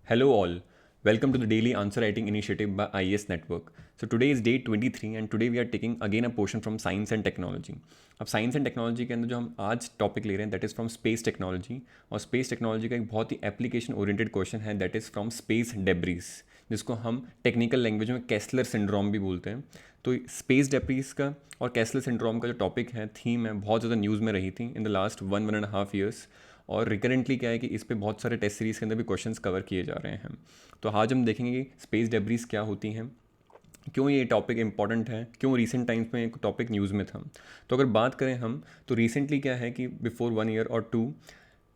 Hello all. Welcome to the daily answer writing initiative by IES Network. So today is day 23 and today we are taking again a portion from science and technology. अब science and technology के अंदर जो हम आज topic ले रहे हैं that is from space technology और स्पेस टेक्नोलॉजी का एक बहुत ही एप्लीकेशन ओरिएंटेड क्वेश्चन है that is from space debris जिसको हम टेक्निकल लैंग्वेज में कैसलर सिंड्रोम भी बोलते हैं। तो स्पेस डेब्रीज का और कैसलर सिंड्रोम का जो टॉपिक है थीम है बहुत ज़्यादा न्यूज़ में रही थी इन द लास्ट 1.5 ईयर्स और रिकरेंटली क्या है कि इस पे बहुत सारे टेस्ट सीरीज़ के अंदर भी क्वेश्चंस कवर किए जा रहे हैं। तो आज हम देखेंगे कि स्पेस डेब्रीज क्या होती हैं, क्यों ये टॉपिक इंपॉर्टेंट है, क्यों रीसेंट टाइम्स में एक टॉपिक न्यूज़ में था। तो अगर बात करें हम तो रिसेंटली क्या है कि बिफोर 1 ईयर और 2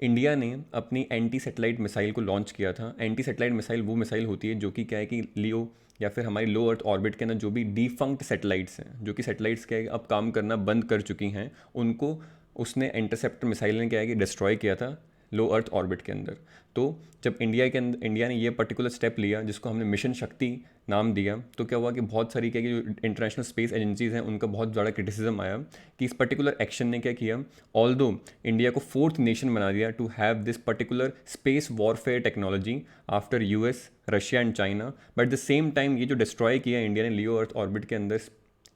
इंडिया ने अपनी एंटी सेटेलाइट मिसाइल को लॉन्च किया था। एंटी सेटेलाइट मिसाइल वो मिसाइल होती है जो कि क्या है कि लियो या फिर हमारी लो अर्थ ऑर्बिट के अंदर जो भी डिफंक्ट सेटेलाइट्स हैं, जो कि सेटेलाइट्स क्या है अब काम करना बंद कर चुकी हैं, उनको उसने इंटरसेप्टर मिसाइल ने क्या है कि डिस्ट्रॉय किया था लो अर्थ ऑर्बिट के अंदर। तो जब इंडिया ने ये पर्टिकुलर स्टेप लिया जिसको हमने मिशन शक्ति नाम दिया, तो क्या हुआ कि बहुत सारी क्या कि जो इंटरनेशनल स्पेस एजेंसीज हैं उनका बहुत ज़्यादा क्रिटिसिज्म आया कि इस पर्टिकुलर एक्शन ने क्या किया, ऑल्दो इंडिया को फोर्थ नेशन बना दिया to have this particular space warfare technology after US, Russia and China. But at the same time ये जो डिस्ट्रॉय किया इंडिया ने लियो अर्थ ऑर्बिट के अंदर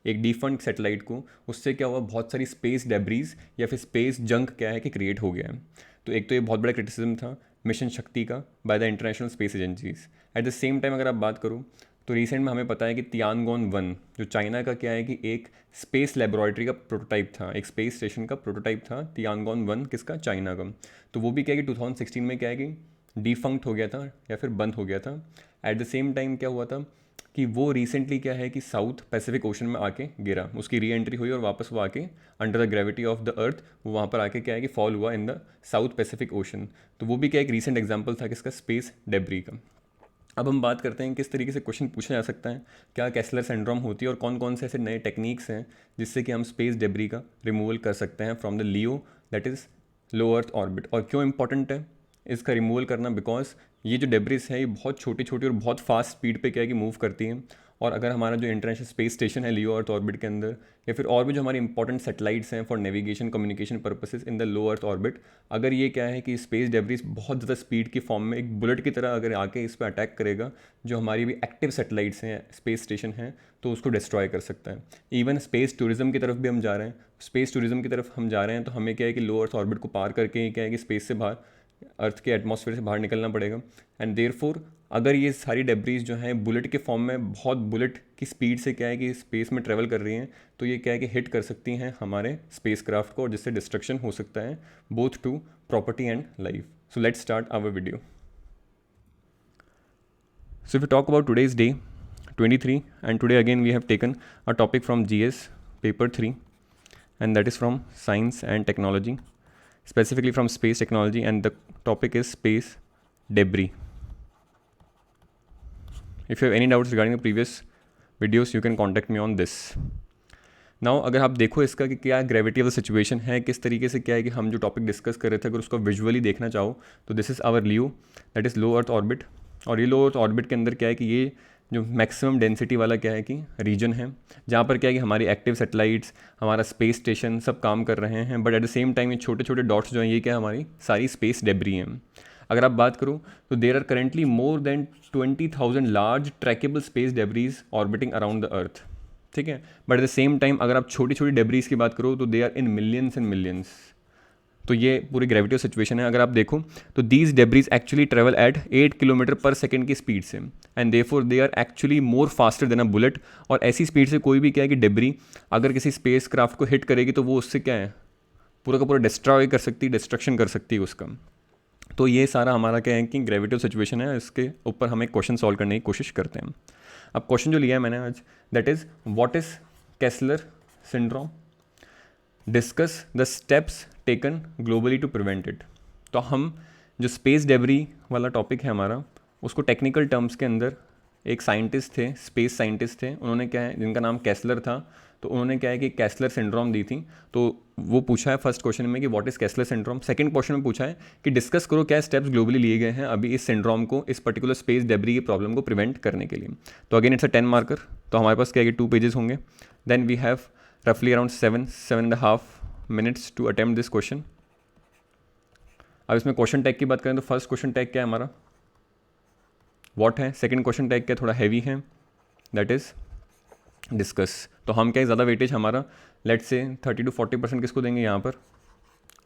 एक डिफंक्ट सेटेलाइट को, उससे क्या हुआ बहुत सारी स्पेस डेब्रीज या फिर स्पेस जंक क्या है कि क्रिएट हो गया है। तो एक तो ये बहुत बड़ा क्रिटिसिज्म था मिशन शक्ति का by the international space agencies. Eight the same time अगर आप बात करूँ तो रिसेंट में हमें पता है कि तियानगोन 1 जो चाइना का क्या है कि एक स्पेस लेबोरेटरी का प्रोटोटाइप था, एक स्पेस स्टेशन का प्रोटोटाइप था तियानगोन 1 किसका, चाइना का। तो वो भी क्या है कि 2016 में क्या है कि डिफंक्ट हो गया था या फिर बंद हो गया था। एट द सेम टाइम क्या हुआ था कि वो रिसेंटली क्या है कि साउथ पैसिफिक ओशन में आके गिरा, उसकी री एंट्री हुई और वापस वो आके under the gravity of the earth वो वहाँ पर आके क्या है कि फॉल हुआ in the south Pacific ocean. तो वो भी क्या एक रीसेंट एग्जाम्पल था किसका, स्पेस डेब्री का। अब हम बात करते हैं किस तरीके से क्वेश्चन पूछा जा सकता है, क्या कैसलर सिंड्रोम होती है और कौन कौन से ऐसे नए टेक्निक्स हैं जिससे कि हम स्पेस डेब्री का रिमूवल कर सकते हैं from the Leo that is low earth orbit. और क्यों इंपॉर्टेंट है इसका रिमूवल करना, बिकॉज ये जो डेब्रिस है ये बहुत छोटी छोटी और बहुत फास्ट स्पीड पे क्या है कि मूव करती हैं। और अगर हमारा जो इंटरनेशनल स्पेस स्टेशन है लियो अर्थ ऑर्बिट के अंदर या फिर और भी जो हमारे इंपॉर्टेंट सेटेलाइट्स हैं for navigation communication purposes in the low earth orbit, अगर ये क्या है कि स्पेस डेब्रिस बहुत ज़्यादा स्पीड की फॉर्म में एक बुलेट की तरह अगर आके इस पर अटैक करेगा जो हमारी भी एक्टिव सेटेलाइट्स हैं, स्पेस स्टेशन हैं, तो उसको डिस्ट्रॉय कर सकता है। इवन स्पेस टूरिज्म की तरफ भी हम जा रहे हैं, स्पेस टूरिज्म की तरफ हम जा रहे हैं तो हमें क्या है कि लो अर्थ ऑर्बिट को पार करके क्या है कि स्पेस से बाहर अर्थ के एटमॉस्फेयर से बाहर निकलना पड़ेगा। एंड देयरफॉर अगर ये सारी डेब्रीज जो हैं बुलेट के फॉर्म में बहुत बुलेट की स्पीड से क्या है कि स्पेस में ट्रेवल कर रही हैं, तो ये क्या है कि हिट कर सकती हैं हमारे स्पेस क्राफ्ट को और जिससे डिस्ट्रक्शन हो सकता है both to property and life. So let's start our video. So if we talk about today's day 23, and today again we have taken a topic from GS paper 3 and that is from science and technology, specifically from space technology, and the topic is space debris. If you have any doubts regarding the previous videos you can contact me on this. Now अगर आप देखो इसका कि क्या gravity of the situation है, किस तरीके से क्या है कि हम जो टॉपिक डिस्कस कर रहे थे अगर उसको विजुअली देखना चाहो तो this is our LEO that is low earth orbit. और ये लो अर्थ ऑर्बिट के अंदर क्या है कि ये जो मैक्सिमम डेंसिटी वाला क्या है कि रीजन है जहाँ पर क्या है कि हमारी एक्टिव सेटेलाइट्स, हमारा स्पेस स्टेशन सब काम कर रहे हैं। But at the same time ये छोटे छोटे डॉट्स जो हैं ये क्या हमारी सारी स्पेस डेब्री हैं। अगर आप बात करूँ तो there are currently more than 20,000 large trackable space debris orbiting around the earth, ठीक है। But at the same time अगर आप छोटी छोटी डेब्रीज की बात करो तो they are in millions and millions. तो ये पूरी ग्रेविटी सिचुएशन है। अगर आप देखो तो these debris actually travel at 8 kilometre per second की स्पीड से and therefore they are actually more faster than a bullet. और ऐसी स्पीड से कोई भी क्या है कि डेब्री अगर किसी स्पेस क्राफ्ट को हिट करेगी तो वो उससे क्या है पूरा का पूरा डिस्ट्रॉय कर सकती है, डिस्ट्रक्शन कर सकती है उसका। तो ये सारा हमारा क्या है कि ग्रेविटी सिचुएशन है, इसके ऊपर हम एक क्वेश्चन सॉल्व करने की कोशिश करते हैं। अब क्वेश्चन जो लिया है मैंने आज that is what is Kessler syndrome, discuss the steps taken globally to prevent it. तो हम जो स्पेस डेब्री वाला टॉपिक है हमारा उसको टेक्निकल टर्म्स के अंदर एक साइंटिस्ट थे, स्पेस साइंटिस्ट थे, उन्होंने क्या है जिनका नाम कैसलर था, तो उन्होंने क्या है कि कैसलर सिंड्रोम दी थी। तो वो पूछा है फर्स्ट क्वेश्चन में कि what is Kessler syndrome. Second question में पूछा है कि डिस्कस करो क्या स्टेप्स ग्लोबली लिए गए हैं अभी इस सिंड्रोम को, इस पर्टिकुलर स्पेस डेब्री की प्रॉब्लम को प्रिवेंट करने के लिए। तो अगेन इट्स अ 10 मार्कर, तो हमारे पास क्या है कि 2 पेजेस होंगे। देन वी हैव रफली around 7.5 minutes to attempt this question. अब इसमें क्वेश्चन टैग की बात करें तो फर्स्ट क्वेश्चन टैग क्या है हमारा, व्हाट है, सेकंड क्वेश्चन टैग क्या थोड़ा हैवी है, दैट इज़ डिस्कस। तो हम क्या ज़्यादा वेटेज हमारा लेट्स से 30 to 40% किसको देंगे यहाँ पर,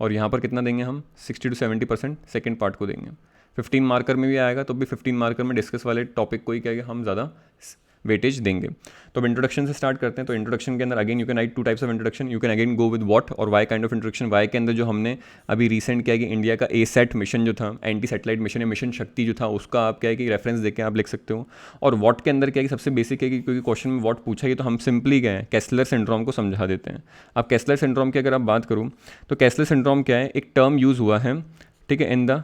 और यहाँ पर कितना देंगे हम 60 to 70% सेकेंड पार्ट को देंगे। 15 मार्कर में भी आएगा तो भी 15 मार्कर में डिस्कस वाले टॉपिक को ही क्या हम ज़्यादा वेटेज देंगे। तो अब इंट्रोडक्शन से स्टार्ट करते हैं। तो इंट्रोडक्शन के अंदर again you can write 2 types of introduction, you can again go with what और why kind of introduction. Why के अंदर जो हमने अभी रिसेंट क्या है कि इंडिया का ASAT मिशन जो था, एंटी सैटेलाइट मिशन या मिशन शक्ति जो था, उसका आप क्या है कि रेफरेंस देके आप लिख सकते हो। और व्हाट के अंदर क्या है कि सबसे बेसिक है कि क्योंकि क्वेश्चन में व्हाट पूछा है तो हम सिंपली क्या है केस्लर सिंड्रोम को समझा देते हैं। अब केस्लर सिंड्रोम की अगर आप बात करूँ तो केस्लर सिंड्रोम क्या है, एक टर्म यूज़ हुआ है, ठीक है, in the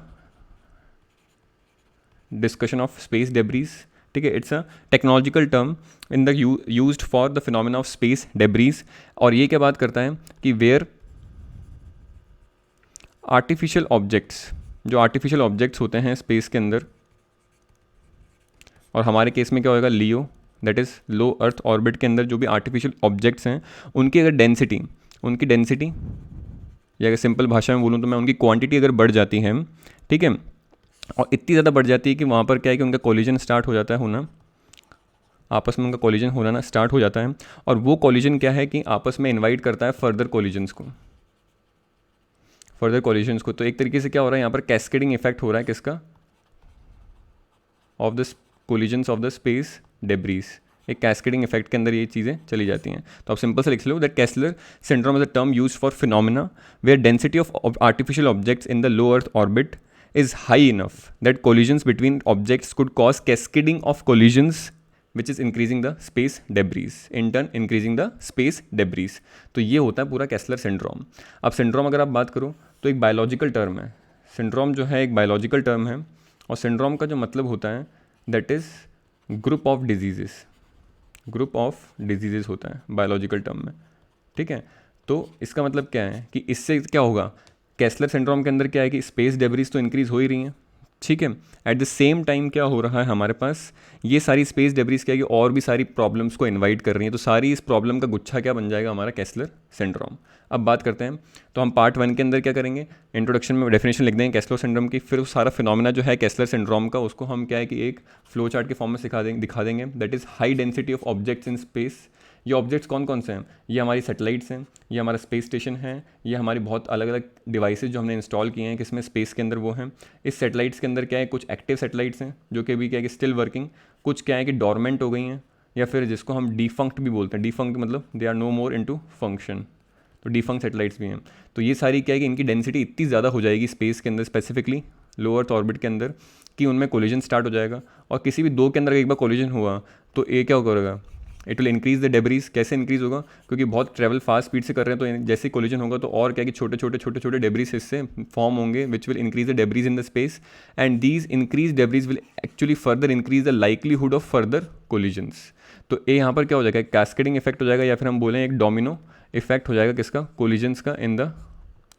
discussion of space debris, ठीक है, it's a technological term in the used for the phenomena of space debris. और ये क्या बात करता है कि वेयर आर्टिफिशियल ऑब्जेक्ट्स, जो आर्टिफिशियल ऑब्जेक्ट्स होते हैं स्पेस के अंदर, और हमारे केस में क्या होगा LEO, that is low earth orbit के अंदर जो भी आर्टिफिशियल ऑब्जेक्ट्स हैं उनकी अगर डेंसिटी, उनकी डेंसिटी या अगर सिंपल भाषा में बोलूँ तो मैं उनकी क्वांटिटी अगर बढ़ जाती है, ठीक है, और इतनी ज़्यादा बढ़ जाती है कि वहाँ पर क्या है कि उनका कोलिजन स्टार्ट हो जाता है होना, आपस में उनका कोलिजन होना ना स्टार्ट हो जाता है। और वो कोलिजन क्या है कि आपस में इनवाइट करता है फर्दर कोलिजन्स को, फर्दर कोलिजन्स को। तो एक तरीके से क्या हो रहा है यहाँ पर कैस्केडिंग इफेक्ट हो रहा है किसका, of the collisions of the space debris. एक कैस्केडिंग इफेक्ट के अंदर ये चीज़ें चली जाती हैं। तो आप सिंपल से लिख लो that Kessler syndrome is a term used for phenomena where density of artificial objects in the low earth orbit is high enough that collisions between objects could cause cascading of collisions which is increasing the space debris, in turn increasing the space debris। तो ये होता है पूरा Kessler syndrome. अब syndrome अगर आप बात करो तो एक बायोलॉजिकल टर्म है, सिंड्रोम जो है एक बायोलॉजिकल टर्म है, और सिंड्रोम का जो मतलब होता है that is group of diseases, group of diseases होता है बायोलॉजिकल टर्म में, ठीक है। तो इसका मतलब क्या है कि इससे क्या होगा, केस्लर सिंड्रोम के अंदर क्या है कि स्पेस डेब्रीज तो इंक्रीज हो ही रही हैं, ठीक है, एट द सेम टाइम क्या हो रहा है हमारे पास ये सारी स्पेस डेब्रीज क्या है कि और भी सारी प्रॉब्लम्स को इनवाइट कर रही हैं। तो सारी इस प्रॉब्लम का गुच्छा क्या बन जाएगा हमारा केस्लर सिंड्रोम। अब बात करते हैं, तो हम पार्ट 1 के अंदर क्या करेंगे, इंट्रोडक्शन में डेफिनेशन लिख देंगे केस्लर सिंड्रोम की, फिर उस सारा फिनोमेना जो है केस्लर सिंड्रोम का उसको हम क्या है कि एक फ्लो चार्ट के फॉर्म में दिखा देंगे that is high density of objects in space. ये ऑब्जेक्ट्स कौन कौन से हैं, ये हमारी सैटेलाइट्स हैं, ये हमारा स्पेस स्टेशन है, ये हमारी बहुत अलग अलग डिवाइसेस जो हमने इंस्टॉल किए हैं किसमें स्पेस के अंदर वो हैं। इस सैटेलाइट्स के अंदर क्या है कुछ एक्टिव सैटेलाइट्स हैं जो कि अभी क्या है कि स्टिल वर्किंग, कुछ क्या है कि डॉर्मेंट हो गई हैं, या फिर जिसको हम डिफंक्ट भी बोलते हैं, डिफंक्ट मतलब they are no more into function, तो डिफंक्ट सैटेलाइट्स भी हैं। तो ये सारी क्या है कि इनकी डेंसिटी इतनी ज़्यादा हो जाएगी स्पेस के अंदर, स्पेसिफिकली लो अर्थ ऑर्बिट के अंदर, कि उनमें कोलिजन स्टार्ट हो जाएगा। और किसी भी दो के अंदर एक बार कोलिजन हुआ तो ये क्या करेगा, it will increase the debris. कैसे इंक्रीज होगा, क्योंकि बहुत ट्रैवल फास्ट स्पीड से कर रहे हैं, तो जैसे कोलिजन होगा तो और क्या कि छोटे छोटे डेब्रीज इससे फॉर्म होंगे which will increase the debris in the space, and these increase debris will actually further increase the likelihood of further collisions. तो ये यहाँ पर क्या हो जाएगा, कैस्केडिंग इफेक्ट हो जाएगा, या फिर हम बोलें एक डोमिनो इफेक्ट हो जाएगा किसका, कोलिजन्स का इन द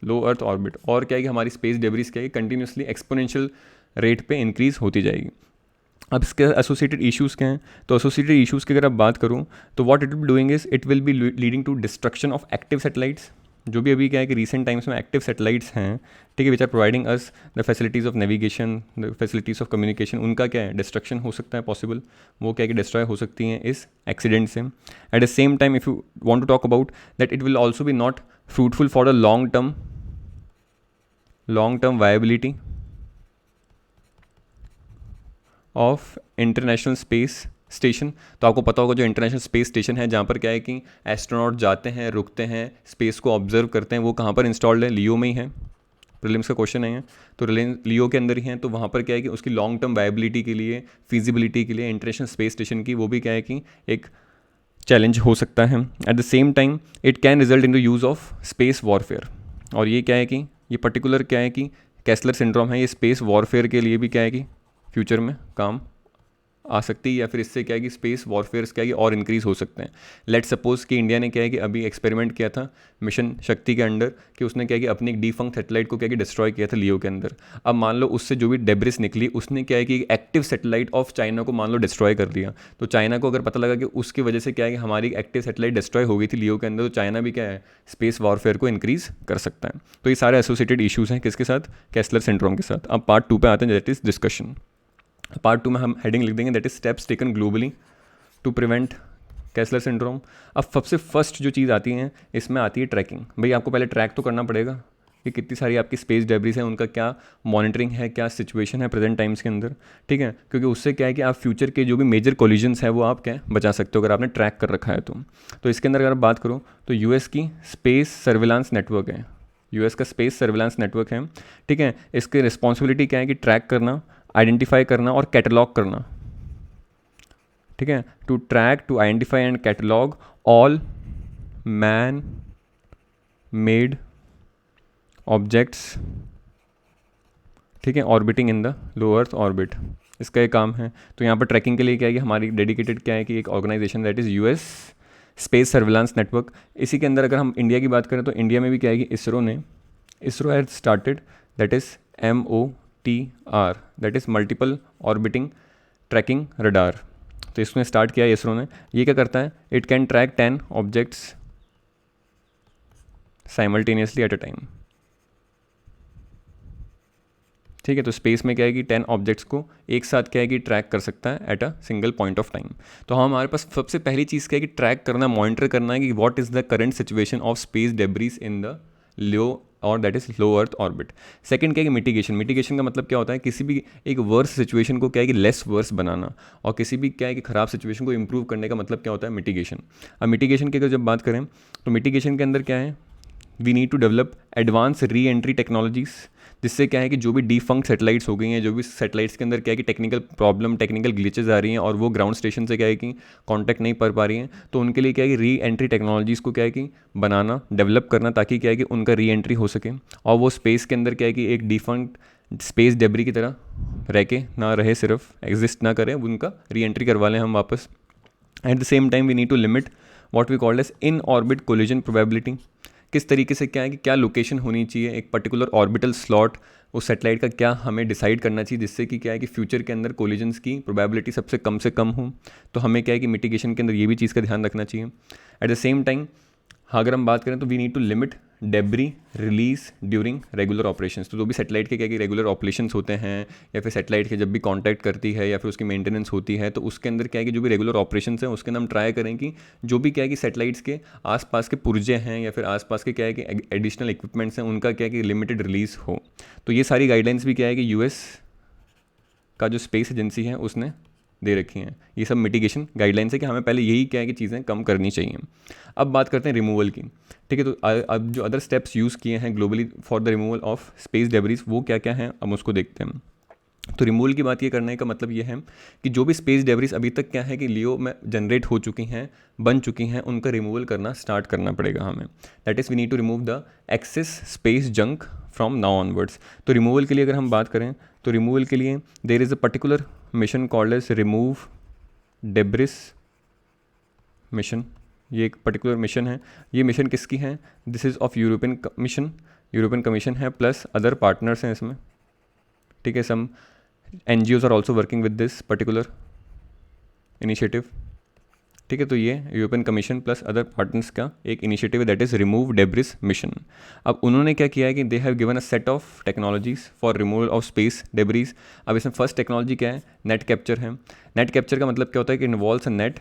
लो अर्थ ऑर्बिट। और क्या है कि हमारी स्पेस डेब्रीज क्या है कंटिन्यूसली एक्सपोनेंशियल रेट पे इंक्रीज होती जाएगी। अब इसके एसोसिएटेड इश्यूज़ क्या हैं, तो एसोसिएटेड इश्यूज़ की अगर आप बात करूँ तो what it will be doing is it will be leading to destruction of active satellites. जो भी अभी क्या है कि रिसेंट टाइम्स में एक्टिव सैटेलाइट्स हैं, ठीक है, which are providing us the facilities of navigation, the facilities of communication, उनका क्या है डिस्ट्रक्शन हो सकता है पॉसिबल, वो क्या है कि डिस्ट्रॉय हो सकती हैं इस एक्सीडेंट से। At the same time if you want to talk about that it will also be not fruitful for the long term viability of International Space Station. तो आपको पता होगा जो इंटरनेशनल स्पेस स्टेशन है जहाँ पर क्या है कि एस्ट्रोनॉट जाते हैं, रुकते हैं, स्पेस को ऑब्जर्व करते हैं, वो कहाँ पर इंस्टॉल्ड है, लियो में ही है। प्रीलिम्स का क्वेश्चन है तो लियो के अंदर ही है। तो वहाँ पर क्या है कि उसकी लॉन्ग टर्म वायबिलिटी के लिए, फिजिबिलिटी के लिए इंटरनेशनल स्पेस स्टेशन की वो भी क्या है कि एक चैलेंज हो सकता है। Eight the same time it can result in the use of space warfare. और ये क्या है कि ये पर्टिकुलर क्या है कि केस्लर सिंड्रोम है, ये स्पेस वॉरफेयर के लिए भी क्या है कि फ्यूचर में काम आ सकती है, या फिर इससे क्या है कि स्पेस वॉरफेयर्स क्या है कि और इंक्रीज़ हो सकते हैं। लेट सपोज कि इंडिया ने क्या है कि अभी एक्सपेरिमेंट किया था मिशन शक्ति के अंडर कि उसने क्या है कि अपनी एक डिफंक्ट सैटेलाइट को क्या है कि डिस्ट्रॉय किया था लियो के अंदर। अब मान लो उससे जो भी डेब्रिस निकली उसने क्या है कि एक एक्टिव सैटेलाइट ऑफ चाइना को मान लो डिस्ट्रॉय कर दिया। तो चाइना को अगर पता लगा कि उसकी वजह से क्या है कि हमारी एक्टिव सैटेलाइट डिस्ट्रॉय हो गई थी लियो के अंदर, तो चाइना भी क्या है स्पेस वॉरफेयर को इंक्रीज़ कर सकता है। तो ये सारे एसोसिएटेड इशूज़ हैं किसके साथ, केस्लर सिंड्रोम के साथ। अब पार्ट 2 पे आते हैं दैट इज़ डिस्कशन। पार्ट 2 में हम हेडिंग लिख देंगे that is steps taken globally to prevent Kessler syndrome. अब सबसे फर्स्ट जो चीज़ आती है इसमें आती है ट्रैकिंग। भाई आपको पहले ट्रैक तो करना पड़ेगा कि कितनी सारी आपकी स्पेस डेब्रीज हैं, उनका क्या मॉनिटरिंग है, क्या सिचुएशन है प्रेजेंट टाइम्स के अंदर, ठीक है, क्योंकि उससे क्या है कि आप फ्यूचर के जो भी मेजर कोलिजन्स है वो आप क्या बचा सकते हो अगर आपने ट्रैक कर रखा है तो इसके अंदर अगर आप बात करो तो यूएस की स्पेस सर्विलांस नेटवर्क है, यूएस का स्पेस सर्विलांस नेटवर्क है, ठीक है। इसकी रिस्पॉन्सिबिलिटी क्या है कि ट्रैक करना, आइडेंटिफाई करना और कैटलॉग करना, ठीक है, to track, to identify and catalogue all man made objects, ठीक है, orbiting in the low earth orbit, इसका एक काम है। तो यहाँ पर ट्रैकिंग के लिए क्या है कि हमारी डेडिकेटेड क्या है कि एक organisation that is US space surveillance network. इसी के अंदर अगर हम इंडिया की बात करें तो इंडिया में भी क्या है कि ISRO has started that is MOTR, that is multiple orbiting tracking radar. तो इसमें स्टार्ट किया है इसरो ने। ये क्या करता है, it can track 10 objects simultaneously at a time, ठीक है। तो स्पेस में क्या है कि 10 ऑब्जेक्ट्स को एक साथ क्या है कि ट्रैक कर सकता है at a single point of time. तो हमारे पास सबसे पहली चीज़ क्या है कि ट्रैक करना, मॉनिटर करना है कि what is the current situation of space debris in the low और that is low earth orbit. Second क्या है कि मिटिगेशन। मिटिगेशन का मतलब क्या होता है, किसी भी एक वर्स सिचुएशन को क्या है कि लेस वर्स बनाना, और किसी भी क्या है कि ख़राब सिचुएशन को इंप्रूव करने का मतलब क्या होता है, मिटिगेशन। अब मिटिगेशन की अगर जब बात करें तो मिटिगेशन के अंदर क्या है, we need to develop advance re entry technologies, जिससे क्या है कि जो भी डिफंक्ट सेटेलाइट्स हो गई हैं, जो भी सेटेलाइट्स के अंदर क्या है कि टेक्निकल प्रॉब्लम, टेक्निकल ग्लिचेस आ रही हैं और वो ग्राउंड स्टेशन से क्या है कि कांटेक्ट नहीं कर पा रही हैं, तो उनके लिए क्या है कि री एंट्री टेक्नोलॉजीज़ को क्या है कि बनाना, डेवलप करना, ताकि क्या है कि उनका री एंट्री हो सके और वो स्पेस के अंदर क्या है कि एक डिफंक्ट स्पेस डेब्री की तरह रह के ना रहे, सिर्फ एग्जिस्ट ना करें, उनका री एंट्री करवा लें हम वापस। At the same time we need to limit what we called as in orbit collision probability. किस तरीके से क्या है कि क्या लोकेशन होनी चाहिए, एक पर्टिकुलर ऑर्बिटल स्लॉट उस सेटेलाइट का क्या हमें डिसाइड करना चाहिए, जिससे कि क्या है कि फ्यूचर के अंदर कोलिजन्स की प्रोबेबिलिटी सबसे कम से कम हो। तो हमें क्या है कि मिटिगेशन के अंदर ये भी चीज़ का ध्यान रखना चाहिए। एट द सेम टाइम अगर हम बात करें तो we need to limit debris release during regular operations. तो जो भी सेटेलाइट के क्या कि रेगुलर ऑपरेशंस होते हैं, या फिर सेटेलाइट के जब भी कांटेक्ट करती है या फिर उसकी मेंटेनेंस होती है, तो उसके अंदर क्या है कि जो भी रेगुलर ऑपरेशंस हैं उसके अंदर हम ट्राई करें कि जो भी क्या है कि सेटेलाइट्स के आसपास के पुर्जे हैं या फिर आसपास के क्या है कि एडिशनल इक्विपमेंट्स हैं, उनका क्या है कि लिमिटेड रिलीज हो। तो ये सारी गाइडलाइंस भी क्या है कि यूएस का जो स्पेस एजेंसी है उसने दे रखी हैं। ये सब मिटिगेशन गाइडलाइंस है कि हमें पहले यही क्या है कि चीज़ें कम करनी चाहिए। अब बात करते हैं रिमूवल की, ठीक है। तो अब जो अदर स्टेप्स यूज़ किए हैं globally for the removal of space debris वो क्या क्या हैं, अब उसको देखते हैं। तो रिमूवल की बात ये करने का मतलब ये है कि जो भी स्पेस डेब्रीज अभी तक क्या है कि लियो में जनरेट हो चुकी हैं, बन चुकी हैं, उनका रिमूवल करना स्टार्ट करना पड़ेगा हमें। That is we need to remove the excess space junk from now onwards. तो रिमूवल के लिए अगर हम बात करें तो रिमूवल के लिए there is a particular mission called as remove debris mission. ये एक पर्टिकुलर मिशन है। ये मिशन किसकी है, this is of European Commission है प्लस अदर पार्टनर्स हैं इसमें, ठीक है। Some NGOs are also working with this particular initiative, ठीक है। तो ये European Commission plus other partners का एक इनिशिएटिव है that is remove debris mission. अब उन्होंने क्या किया है कि they have given a set of technologies for removal of space debris. अब इसमें फर्स्ट टेक्नोलॉजी क्या है, नेट कैप्चर है। नेट कैप्चर का मतलब क्या होता है कि involves a net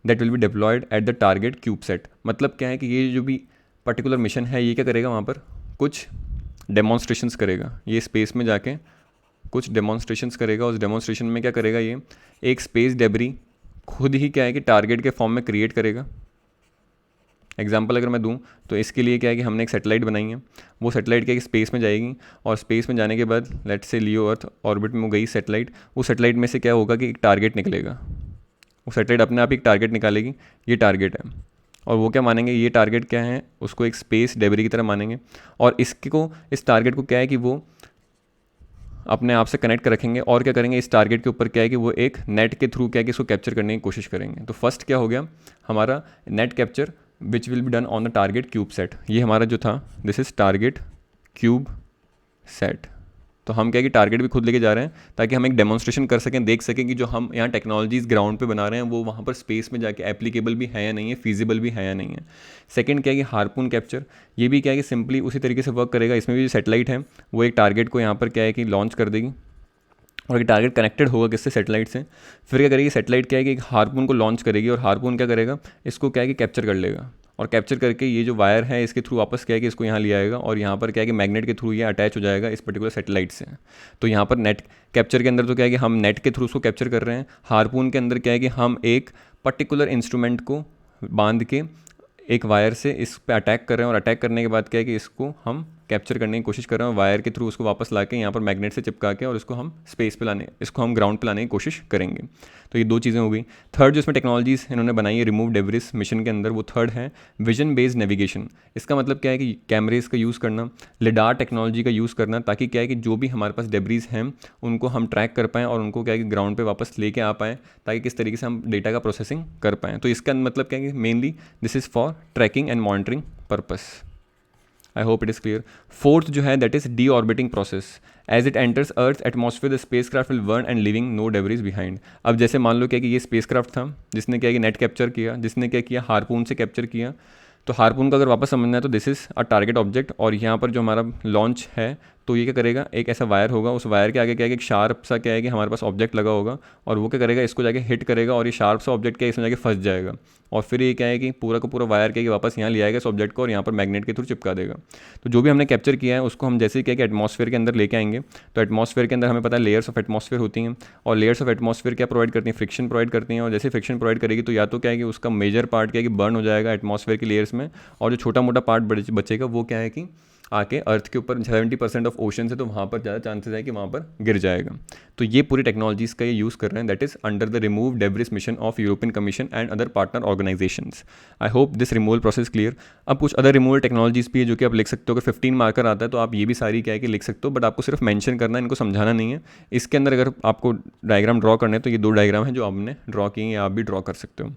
that will be diploid at the target cube set. मतलब क्या है कि ये जो भी पर्टिकुलर मिशन है ये क्या करेगा, वहाँ पर कुछ डेमॉन्स्ट्रेशंस करेगा, ये स्पेस में जाके कुछ डेमॉन्स्ट्रेशंस करेगा। उस डेमॉन्स्ट्रेशन में क्या करेगा, ये एक स्पेस डेब्री खुद ही क्या है कि टारगेट के फॉर्म में क्रिएट करेगा। एग्जांपल अगर मैं दूं तो इसके लिए क्या है कि हमने एक सैटेलाइट बनाई है, वो सैटेलाइट क्या है कि स्पेस में जाएगी और स्पेस में जाने के बाद लेट से लियो अर्थ ऑर्बिट में वो गई सैटेलाइट, उस सैटेलाइट में से क्या होगा कि एक टारगेट निकलेगा। वो सैटेलाइट अपने आप एक टारगेट निकालेगी, ये टारगेट है, और वो क्या मानेंगे, ये टारगेट क्या है, उसको एक स्पेस डेब्री की तरह मानेंगे। और इसको इस टारगेट को क्या है कि वो अपने आप से कनेक्ट कर रखेंगे और क्या करेंगे, इस टारगेट के ऊपर क्या है कि वो एक नेट के थ्रू क्या है कि इसको कैप्चर करने की कोशिश करेंगे। तो फर्स्ट क्या हो गया हमारा net capture which will be done on the target cube set. ये हमारा जो था this is target cube set. तो हम क्या है कि टारगेट भी खुद लेके जा रहे हैं ताकि हम एक डेमोन्स्ट्रेशन कर सकें, देख सकें कि जो हम यहाँ टेक्नोलॉजीज़ ग्राउंड पे बना रहे हैं वो वहाँ पर स्पेस में जाके एप्लीकेबल भी है या नहीं है, फीजिबल भी है या नहीं है। सेकंड क्या है कि हार्पून कैप्चर, ये भी क्या है कि सिंपली उसी तरीके से वर्क करेगा। इसमें भी जो सैटेलाइट है वो एक टारगेट को यहाँ पर क्या है कि लॉन्च कर देगी और ये टारगेट कनेक्टेड होगा किससे, सेटेलाइट से। फिर क्या करेगी सेटेलाइट, क्या है कि एक हार्पून को लॉन्च करेगी और हार्पून क्या करेगा, इसको क्या है कि कैप्चर कर लेगा, और कैप्चर करके ये जो वायर है इसके थ्रू वापस क्या है कि इसको यहाँ ले आएगा, और यहाँ पर क्या है कि मैग्नेट के थ्रू ये अटैच हो जाएगा इस पर्टिकुलर सेटेलाइट से। तो यहाँ पर नेट कैप्चर के अंदर तो क्या है कि हम नेट के थ्रू उसको कैप्चर कर रहे हैं, हार्पून के अंदर क्या है कि हम एक पर्टिकुलर इंस्ट्रूमेंट को बांध के एक वायर से इस पे अटैक कर रहे हैं, और अटैक करने के बाद क्या है कि इसको हम कैप्चर करने की कोशिश कर रहे हैं, वायर के थ्रू उसको वापस ला के यहाँ पर मैग्नेट से चिपका के, और इसको हम स्पेस पे लाने, इसको हम ग्राउंड पे लाने की कोशिश करेंगे। तो ये दो चीज़ें हो गई। थर्ड जो इसमें टेक्नोलॉजीज़ इन्होंने बनाई है रिमूव डेब्रिस मिशन के अंदर, वो थर्ड है विजन बेस्ड नेविगेशन। इसका मतलब क्या है कि कैमरेज का यूज़ करना, लिडार टेक्नोलॉजी का यूज़ करना, ताकि क्या है कि जो भी हमारे पास डेब्रीज हैं उनको हम ट्रैक कर पाएँ और उनको क्या है कि ग्राउंड पे वापस लेके आ पाएँ, ताकि किस तरीके से हम डेटा का प्रोसेसिंग कर पाएँ। तो इसका मतलब क्या है कि mainly this is for tracking and monitoring purpose. I hope it is clear. Fourth जो है that is de orbiting process. As it enters earth atmosphere the spacecraft will burn and living no debris behind. अब जैसे मान लो क्या कि ये space craft था जिसने क्या कि नेट कैप्चर किया, जिसने क्या किया हार्पून से कैप्चर किया, तो हार्पून का अगर वापस समझना है तो this is a target object, और यहाँ पर जो हमारा लॉन्च है तो ये क्या करेगा, एक ऐसा वायर होगा, उस वायर के आगे क्या है कि एक शार्प सा क्या है कि हमारे पास ऑब्जेक्ट लगा होगा, और वो क्या करेगा, इसको जाके हिट करेगा, और ये शार्प सा ऑब्जेक्ट क्या है इसमें जाके फंस जाएगा, और फिर ये क्या है कि पूरा का पूरा वायर क्या है कि वापस यहाँ ले आएगा इस ऑब्जेक्ट को, और यहाँ पर मैग्नेट के थ्रू चिपका देगा। तो जो भी हमने कैप्चर किया है उसको हम जैसे क्या है कि एटमॉस्फेयर के अंदर लेके आएंगे। तो एटमॉस्फेयर के अंदर हमें पता है लेयर्स ऑफ एटमॉस्फेयर होती हैं, और लेयर्स ऑफ एटमॉस्फेयर क्या प्रोवाइड करती हैं, फ्रिक्शन प्रोवाइड करती हैं, और जैसे फ्रिक्शन प्रोवाइड करेगी तो या तो क्या है कि उसका मेजर पार्ट क्या है कि बर्न हो जाएगा एटमॉस्फेयर की लेयर्स में, और जो छोटा मोटा पार्ट बचेगा वो क्या है कि आके अर्थ के ऊपर 70% ऑफ ओशन है तो वहाँ पर ज़्यादा चांसेस है कि वहाँ पर गिर जाएगा। तो ये पूरी टेक्नोलॉजीज़ का ये यूज़ कर रहे हैं, that is under the remove debris mission of European commission and other partner organisations. I hope this removal process clear. अब कुछ अदर रिमूवल टेक्नोलॉजीज़ भी है जो कि आप लिख सकते हो, अगर 15 मार्कर आता है तो आप ये भी सारी क्या है कि लिख सकते हो, बट आपको सिर्फ मेंशन करना है, इनको समझाना नहीं है। इसके अंदर अगर आपको डायग्राम ड्रॉ करने हैं तो ये दो डायग्राम हैं जो आपने ड्रॉ किए हैं, आप भी ड्रॉ कर सकते हो।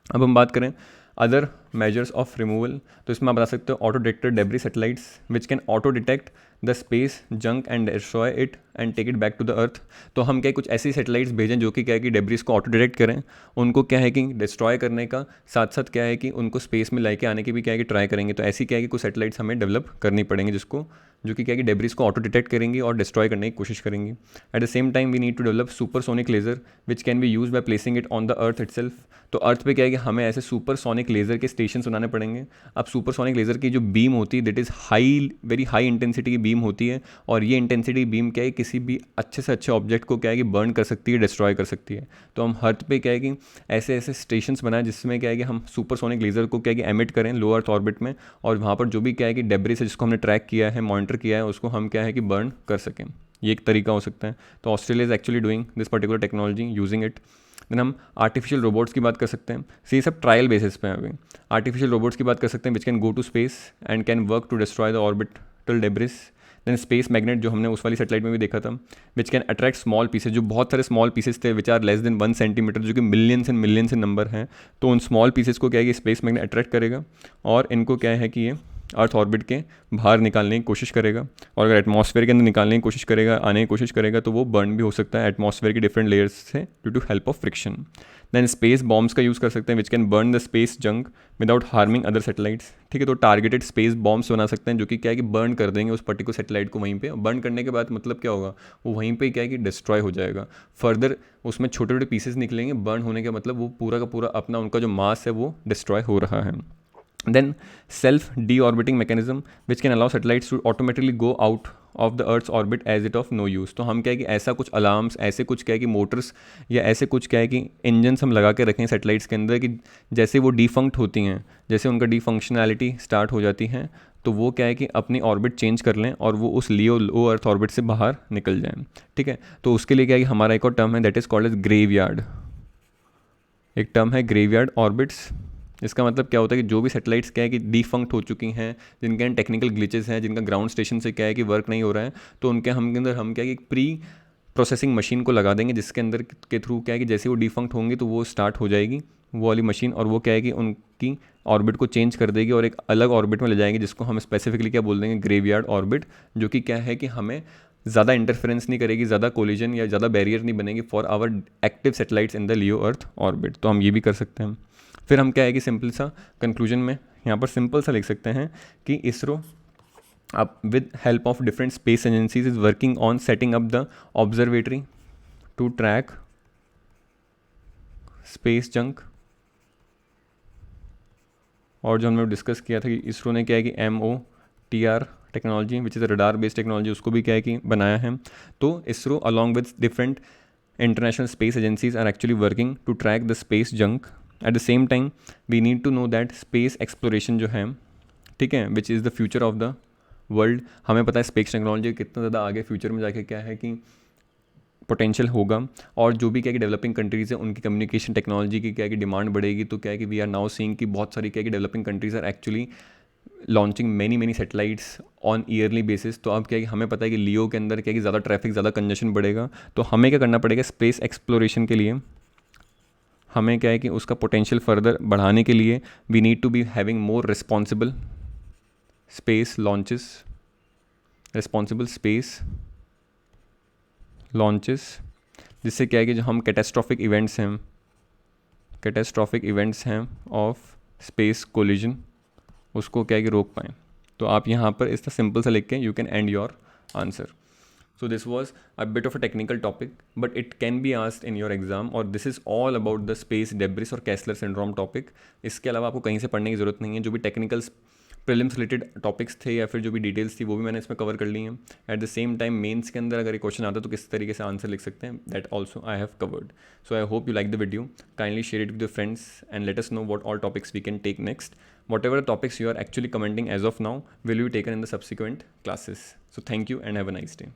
अब हम बात करें अदर मेजर्स ऑफ रिमूवल, तो इसमें आप बता सकते हो auto detected debris satellites which can auto detect the space junk and destroy it and take it back to the earth. तो हम क्या कुछ ऐसी सेटेलाइट्स भेजें जो कि क्या है कि डेब्रीज को ऑटो डिटेक्ट करें, उनको क्या है कि डिस्ट्रॉय करने का साथ साथ क्या है कि उनको स्पेस में लेके आने की भी क्या है कि ट्राई करेंगे। तो ऐसी क्या है कि कुछ सेटेलाइट्स हमें डेवलप करनी पड़ेंगी जिसको जो कि क्या है कि डेब्रीज को ऑटो डिटेक्ट करेंगी और डिस्ट्रॉय करने की कोशिश करेंगी। At the same time we need to develop supersonic laser which can be use by placing it on the earth itself. तो अर्थ पे क्या है कि हमें ऐसे सुपरसोनिक लेज़र के स्टेशन बनाने पड़ेंगे। अब सुपरसोनिक लेज़र की जो बीम होती है that is high very high intensity की बीम होती है, और ये इंटेंसिटी बीम क्या है किसी भी अच्छे से अच्छे ऑब्जेक्ट को क्या है कि बर्न कर सकती है, डिस्ट्रॉय कर सकती है। तो हम अर्थ पे क्या है कि ऐसे ऐसे स्टेशंस बनाए जिसमें क्या है कि हम सुपरसोनिक लेज़र को क्या है कि एमिट करें लो अर्थ ऑर्बिट में, और वहाँ पर जो भी क्या है कि डेब्रिस है जिसको हमने ट्रैक किया है, मॉनिटर किया है, उसको हम क्या है कि बर्न कर सकें। ये एक तरीका हो सकता है। तो Australia is actually doing this particular technology using it. Then हम आर्टिफिशियल रोबोट्स की बात कर सकते हैं। सी ये सब ट्रायल बेसिस पे अभी आर्टिफिशियल रोबोट्स की बात कर सकते हैं which can go to space and can work to destroy the orbital debris. Then space magnet जो हमने उस वाली सेटेलाइट में भी देखा था which can attract small pieces, जो बहुत सारे स्मॉल पीसेज थे which are less than 1 centimetre, जो कि millions and millions in number हैं। तो उन स्मॉल पीसेज को क्या है कि स्पेस मैग्नेट अट्रैक्ट करेगा और इनको क्या है कि ये अर्थ ऑर्बिट के बाहर निकालने की कोशिश करेगा, और अगर एटमॉस्फेयर के अंदर निकालने की कोशिश करेगा, आने की कोशिश करेगा, तो वो बर्न भी हो सकता है एटमॉस्फेयर की डिफरेंट लेयर्स से due to help of friction. Then space bombs का यूज़ कर सकते हैं which can burn the space junk without harming other satellites. ठीक है, तो टारगेटेड स्पेस बॉम्ब्स बना सकते हैं जो कि क्या है कि बर्न कर देंगे उस पर्टिकुलर सेटेलाइट को वहीं पे। बर्न करने के बाद मतलब क्या होगा, वो वहीं पे क्या है कि डिस्ट्रॉय हो जाएगा। फर्दर उसमें छोटे छोटे पीसेस निकलेंगे, बर्न होने का मतलब वो पूरा का पूरा अपना उनका जो मास है वो डिस्ट्रॉय हो रहा है। Then self-deorbiting mechanism which can allow satellites to automatically go out of the Earth's orbit as it of no use। तो हम क्या है कि ऐसा कुछ अलार्म्स, ऐसे कुछ क्या है कि मोटर्स या ऐसे कुछ क्या है कि इंजन्स हम लगा के रखें सेटेलाइट्स के अंदर कि जैसे वो डिफंक्ट होती हैं, जैसे उनका डिफंक्शनैलिटी स्टार्ट हो जाती है, तो वो क्या है कि अपनी ऑर्बिट चेंज कर लें और वो उस लो अर्थ ऑर्बिट से बाहर निकल जाएं। ठीक है, तो उसके लिए क्या है कि हमारा एक और टर्म है that is called as graveyard. एक टर्म है ग्रेवयार्ड ऑर्बिट्स। इसका मतलब क्या होता है कि जो भी सेटेलाइट्स क्या है कि डिफंक्ट हो चुकी हैं, जिनके टेक्निकल ग्लिचेस हैं, जिनका ग्राउंड स्टेशन से क्या है कि वर्क नहीं हो रहा है, तो उनके हम के अंदर हम क्या है कि प्री प्रोसेसिंग मशीन को लगा देंगे जिसके अंदर के थ्रू क्या है कि जैसे वो डिफंक्ट होंगी तो वो स्टार्ट हो जाएगी वो वाली मशीन, और वो क्या है कि उनकी ऑर्बिट को चेंज कर देगी और एक अलग ऑर्बिट में ले जाएंगे जिसको हम स्पेसिफिकली क्या बोल देंगे, ग्रेवयार्ड ऑर्बिट, जो कि क्या है कि हमें ज़्यादा इंटरफेरेंस नहीं करेगी, ज़्यादा कोलिजन या ज़्यादा बैरियर नहीं बनेगी for our active satellites in the LEO earth orbit. तो हम ये भी कर सकते हैं। फिर हम क्या है कि सिंपल सा कंक्लूजन में यहाँ पर सिंपल सा लिख सकते हैं कि इसरो अब with help of different space agencies is working on setting up the observatory to track space junk. और जो हमने डिस्कस किया था कि इसरो ने क्या है कि MOTR technology which is radar based technology उसको भी क्या है कि बनाया है। तो ISRO along with different international space agencies are actually working to track the space junk. At the same time we need to know that space exploration जो है, ठीक है, which is the future of the world. हमें पता है space technology कितना ज़्यादा आगे फ्यूचर में जाके क्या है कि पोटेंशियल होगा। और जो भी क्या है कि डेवलपिंग कंट्रीज़ है उनकी कम्युनिकेशन टेक्नोलॉजी की क्या है कि डिमांड बढ़ेगी। तो क्या है कि वी आर नाउ सीइंग कि बहुत सारी क्या है कि developing countries are actually launching many satellites on yearly basis. तो अब क्या है कि हमें पता है कि लियो के अंदर क्या है कि ज़्यादा ट्रैफिक, ज़्यादा कंजेशन बढ़ेगा। तो हमें क्या करना पड़ेगा, स्पेस एक्सप्लोरेशन के लिए हमें क्या है कि उसका पोटेंशियल फर्दर बढ़ाने के लिए we need to be having more responsible space launches, responsible space launches, जिससे क्या है कि जो हम कैटास्ट्रॉफिक इवेंट्स हैं ऑफ स्पेस कोलिजन उसको क्या है कि रोक पाएँ। तो आप यहाँ पर इस तरह सिंपल सा लिख के you can and your answer. So this was a bit of a technical topic, but it can be asked in your exam, और this is all about the space debris और Kessler syndrome topic। इसके अलावा आपको कहीं से पढ़ने की ज़रूरत नहीं है। जो भी टेक्निकल प्रीलिम्स रिलेटेड टॉपिक्स थे या फिर जो भी डिटेल्स थी वो भी मैंने इसमें कवर कर ली हैं। At the same time mains के अंदर अगर एक क्वेश्चन आता है तो किस तरीके से आंसर लिख सकते हैं, that also I have covered. So I hope you like the video, kindly share it with your friends and let us know what all topics we can take next. Whatever topics you are actually commenting as of now will be taken in the subsequent classes. So thank you and have a nice day.